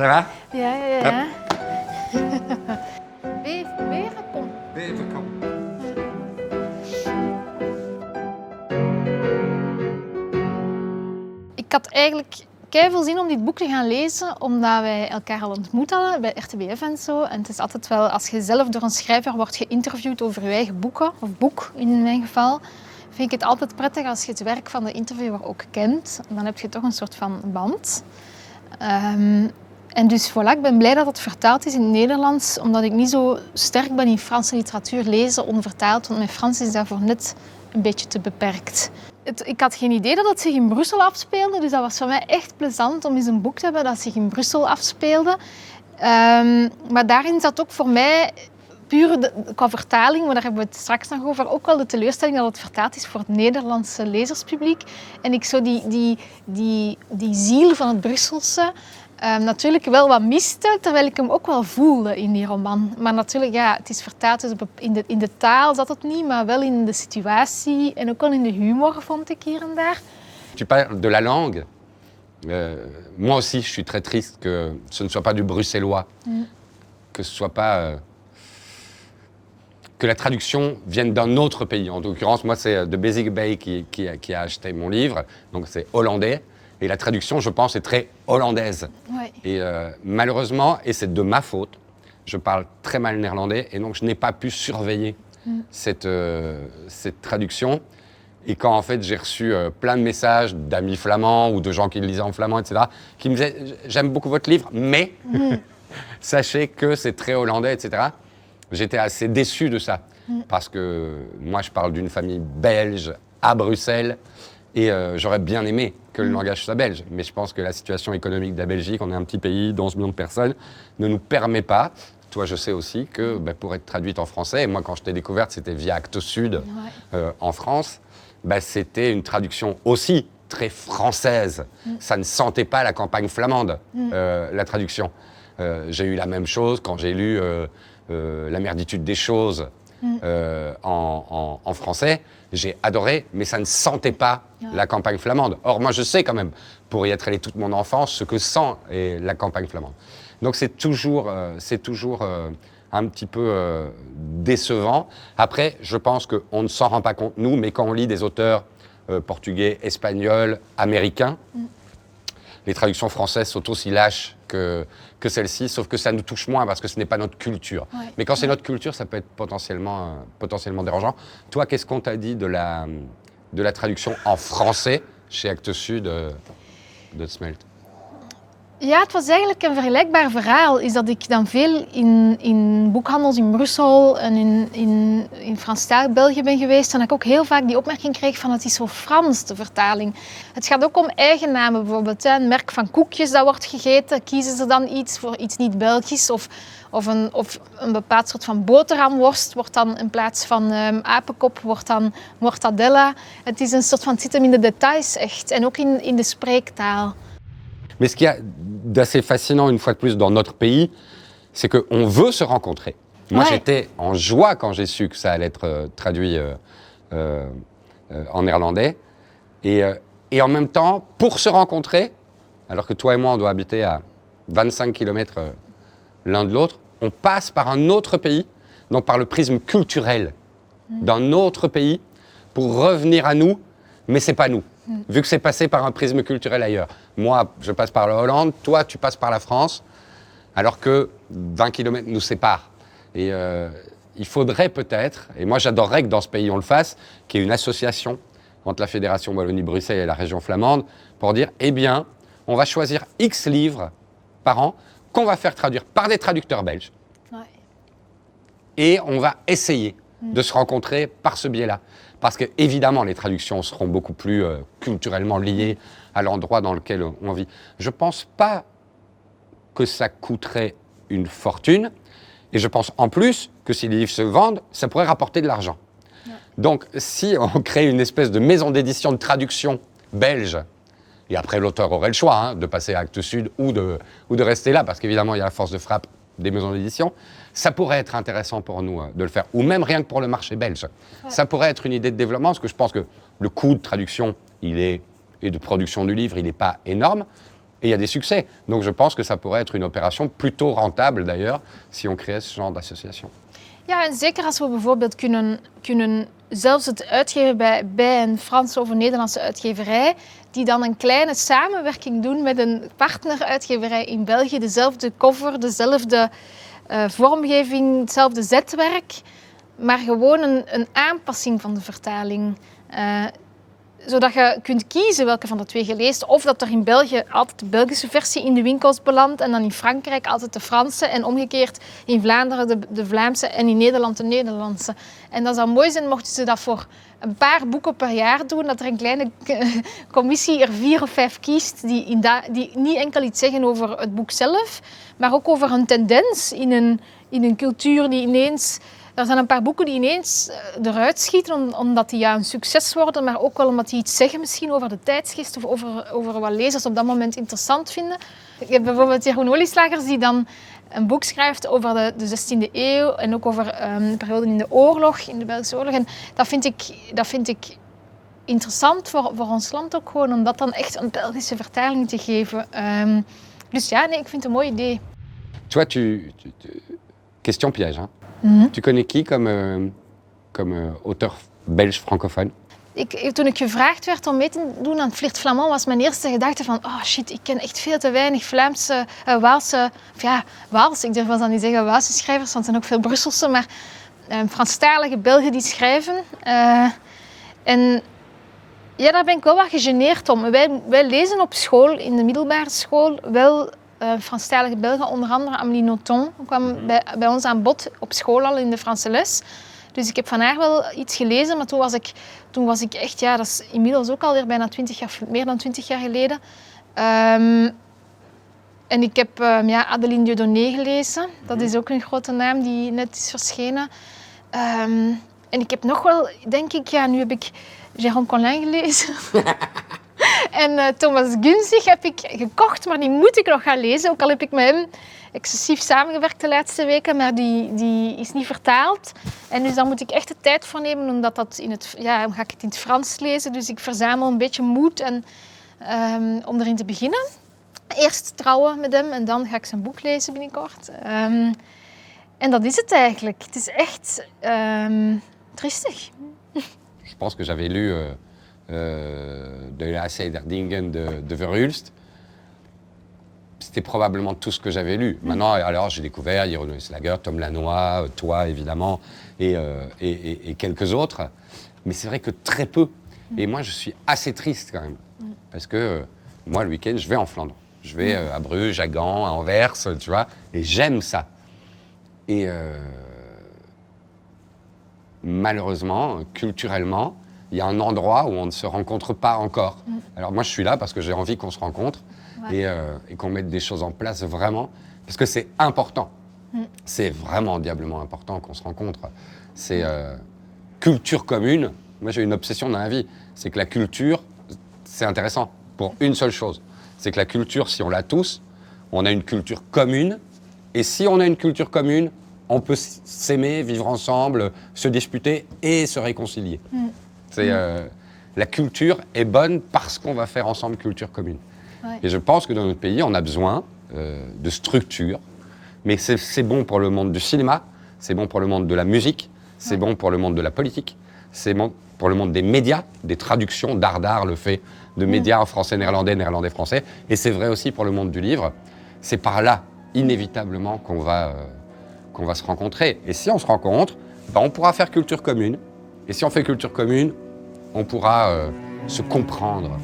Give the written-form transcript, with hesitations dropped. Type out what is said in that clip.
Ça va? Ja. Weer kom. Even kom. Ik had eigenlijk keiveel zin om dit boek te gaan lezen, omdat wij elkaar al ontmoet hadden bij RTBF en zo. En het is altijd wel, als je zelf door een schrijver wordt geïnterviewd over je eigen boeken, of boek in mijn geval, vind ik het altijd prettig als je het werk van de interviewer ook kent. Dan heb je toch een soort van band. En dus voilà, ik ben blij dat het vertaald is in het Nederlands, omdat ik niet zo sterk ben in Franse literatuur lezen onvertaald, want mijn Frans is daarvoor net een beetje te beperkt. Ik had geen idee dat het zich in Brussel afspeelde, dus dat was voor mij echt plezant om eens een boek te hebben dat zich in Brussel afspeelde. Maar daarin zat ook voor mij, puur qua vertaling, maar daar hebben we het straks nog over, ook wel de teleurstelling dat het vertaald is voor het Nederlandse lezerspubliek. En ik zo die ziel van het Brusselse natuurlijk wel wat miste, terwijl ik hem ook wel voelde in die roman. Maar natuurlijk, ja, het is vertaald, dus in de taal zat het niet, maar wel in de situatie en ook wel in de humor, vond ik hier en daar. Tu parles de la langue. Moi aussi, je suis très triste que ce ne soit pas du bruxellois, que ce soit pas que la traduction vienne d'un autre pays. En l'occurrence, moi, c'est de Basic Bay qui a acheté mon livre, donc c'est hollandais. Et la traduction, je pense, est très hollandaise. Ouais. Et malheureusement, et c'est de ma faute, je parle très mal néerlandais et donc je n'ai pas pu surveiller cette traduction. Et quand en fait j'ai reçu plein de messages d'amis flamands ou de gens qui le lisaient en flamand, etc., qui me disaient « j'aime beaucoup votre livre, mais sachez que c'est très hollandais, etc. » J'étais assez déçu de ça, parce que moi je parle d'une famille belge à Bruxelles, et j'aurais bien aimé que le langage soit belge. Mais je pense que la situation économique de la Belgique, on est un petit pays d'11 millions de personnes, ne nous permet pas. Toi, je sais aussi que pour être traduite en français, et moi quand je t'ai découverte, c'était via Actes Sud en France, c'était une traduction aussi très française. Ça ne sentait pas la campagne flamande, la traduction. J'ai eu la même chose quand j'ai lu La merditude des choses en français. J'ai adoré, mais ça ne sentait pas la campagne flamande. Or, moi, je sais quand même, pour y être allé toute mon enfance, ce que sent la campagne flamande. Donc, c'est toujours un petit peu décevant. Après, je pense qu'on ne s'en rend pas compte, nous, mais quand on lit des auteurs portugais, espagnols, américains, les traductions françaises sont aussi lâches que celles-ci, sauf que ça nous touche moins parce que ce n'est pas notre culture. Ouais. Mais quand c'est notre culture, ça peut être potentiellement dérangeant. Toi, qu'est-ce qu'on t'a dit de la traduction en français chez Actes Sud de Smelt? Ja, het was eigenlijk een vergelijkbaar verhaal. Is dat ik dan veel in boekhandels in Brussel en in Franstalig België ben geweest. En dat ik ook heel vaak die opmerking kreeg van het is zo Frans, de vertaling. Het gaat ook om eigennamen bijvoorbeeld. Een merk van koekjes dat wordt gegeten. Kiezen ze dan iets voor iets niet Belgisch? Of een bepaald soort van boterhamworst wordt dan in plaats van apenkop wordt dan mortadella. Het is een soort van, het zit hem in de details echt. En ook in de spreektaal. Mais ce qu'il y a d'assez fascinant, une fois de plus, dans notre pays, c'est qu'on veut se rencontrer. Moi, j'étais en joie quand j'ai su que ça allait être traduit en néerlandais. Et en même temps, pour se rencontrer, alors que toi et moi, on doit habiter à 25 km l'un de l'autre, on passe par un autre pays, donc par le prisme culturel d'un autre pays, pour revenir à nous, mais c'est pas nous. Vu que c'est passé par un prisme culturel ailleurs. Moi, je passe par la Hollande, toi, tu passes par la France, alors que 20 km nous séparent. Et il faudrait peut-être, et moi j'adorerais que dans ce pays on le fasse, qu'il y ait une association entre la Fédération Wallonie-Bruxelles et la région flamande pour dire, eh bien, on va choisir X livres par an qu'on va faire traduire par des traducteurs belges. Ouais. Et on va essayer de se rencontrer par ce biais-là. Parce que, évidemment, les traductions seront beaucoup plus culturellement liées à l'endroit dans lequel on vit. Je ne pense pas que ça coûterait une fortune. Et je pense en plus que si les livres se vendent, ça pourrait rapporter de l'argent. Ouais. Donc, si on crée une espèce de maison d'édition de traduction belge, et après l'auteur aurait le choix de passer à Actes Sud ou de rester là, parce qu'évidemment, il y a la force de frappe des maisons d'édition, ça pourrait être intéressant pour nous de le faire, ou même rien que pour le marché belge. Ouais. Ça pourrait être une idée de développement, parce que je pense que le coût de traduction et de production du livre, il n'est pas énorme, Et il y a des succès. Donc je pense que ça pourrait être une opération plutôt rentable d'ailleurs, si on créait ce genre d'association. Ja, en zeker als we bijvoorbeeld kunnen zelfs het uitgeven bij een Franse of een Nederlandse uitgeverij, die dan een kleine samenwerking doen met een partneruitgeverij in België, dezelfde cover, dezelfde vormgeving, hetzelfde zetwerk, maar gewoon een aanpassing van de vertaling. Zodat je kunt kiezen welke van de twee je leest. Of dat er in België altijd de Belgische versie in de winkels belandt en dan in Frankrijk altijd de Franse en omgekeerd in Vlaanderen de Vlaamse en in Nederland de Nederlandse. En dat zou mooi zijn mochten ze dat voor een paar boeken per jaar doen, dat er een kleine commissie er 4 of 5 kiest die niet enkel iets zeggen over het boek zelf, maar ook over een tendens in een cultuur die ineens... Er zijn een paar boeken die ineens eruit schieten omdat die een succes worden, maar ook wel omdat die iets zeggen misschien over de tijdsgeest of over wat lezers op dat moment interessant vinden. Je hebt bijvoorbeeld Jeroen Olieslagers die dan een boek schrijft over de 16e eeuw en ook over de periode in de oorlog, in de Belgische oorlog. En dat vind ik interessant voor ons land ook gewoon, om dat dan echt een Belgische vertaling te geven. Dus ja, nee, ik vind het een mooi idee. Toi, question piège, hein? Tu connais qui comme auteur belge francophone? Toen ik gevraagd werd om mee te doen aan Flirt Flamand, was mijn eerste gedachte van oh shit, ik ken echt veel te weinig Vlaamse, Waalse, of ja, Waals, ik durf wel dan niet zeggen Waalse schrijvers, want er zijn ook veel Brusselse, maar Franstalige Belgen die schrijven. En ja, daar ben ik wel wat gegeneerd om. Wij lezen op school, in de middelbare school, wel Franstalige Belgen, onder andere Amélie Nothomb kwam bij ons aan bod op school al in de Franse les. Dus ik heb van haar wel iets gelezen, maar toen was ik echt, ja, dat is inmiddels ook alweer bijna 20 jaar, meer dan 20 jaar geleden. En ik heb Adeline Dieudonné gelezen. Dat is ook een grote naam die net is verschenen. En ik heb nog wel, denk ik, ja, nu heb ik Jérôme Collin gelezen. En Thomas Günzig heb ik gekocht, maar die moet ik nog gaan lezen. Ook al heb ik met hem excessief samengewerkt de laatste weken, maar die is niet vertaald. En dus daar moet ik echt de tijd voor nemen, omdat dan ga ik het in het Frans lezen. Dus ik verzamel een beetje moed om erin te beginnen. Eerst trouwen met hem en dan ga ik zijn boek lezen binnenkort. En dat is het eigenlijk. Het is echt triestig. Je pense que j'avais lu de Lasse Derdingen de Verhulst. C'était probablement tout ce que j'avais lu. Maintenant, alors j'ai découvert Jeroen Olieslagers, Tom Lanois, toi évidemment, et quelques autres. Mais c'est vrai que très peu. Et moi, je suis assez triste quand même. Parce que moi, le week-end, je vais en Flandre. Je vais à Bruges, à Gand, à Anvers, tu vois, et j'aime ça. Et malheureusement, culturellement, il y a un endroit où on ne se rencontre pas encore. Alors moi, je suis là parce que j'ai envie qu'on se rencontre et qu'on mette des choses en place vraiment, parce que c'est important. C'est vraiment diablement important qu'on se rencontre. C'est culture commune. Moi, j'ai une obsession dans la vie. C'est que la culture, c'est intéressant pour une seule chose. C'est que la culture, si on l'a tous, on a une culture commune. Et si on a une culture commune, on peut s'aimer, vivre ensemble, se disputer et se réconcilier. La culture est bonne parce qu'on va faire ensemble culture commune. Ouais. Et je pense que dans notre pays, on a besoin de structures. Mais c'est bon pour le monde du cinéma, c'est bon pour le monde de la musique, c'est bon pour le monde de la politique, c'est bon pour le monde des médias, des traductions, Dardar le fait, de médias en français, néerlandais, néerlandais, français. Et c'est vrai aussi pour le monde du livre. C'est par là, inévitablement, qu'on va se rencontrer. Et si on se rencontre, on pourra faire culture commune. Et si on fait culture commune, on pourra se comprendre.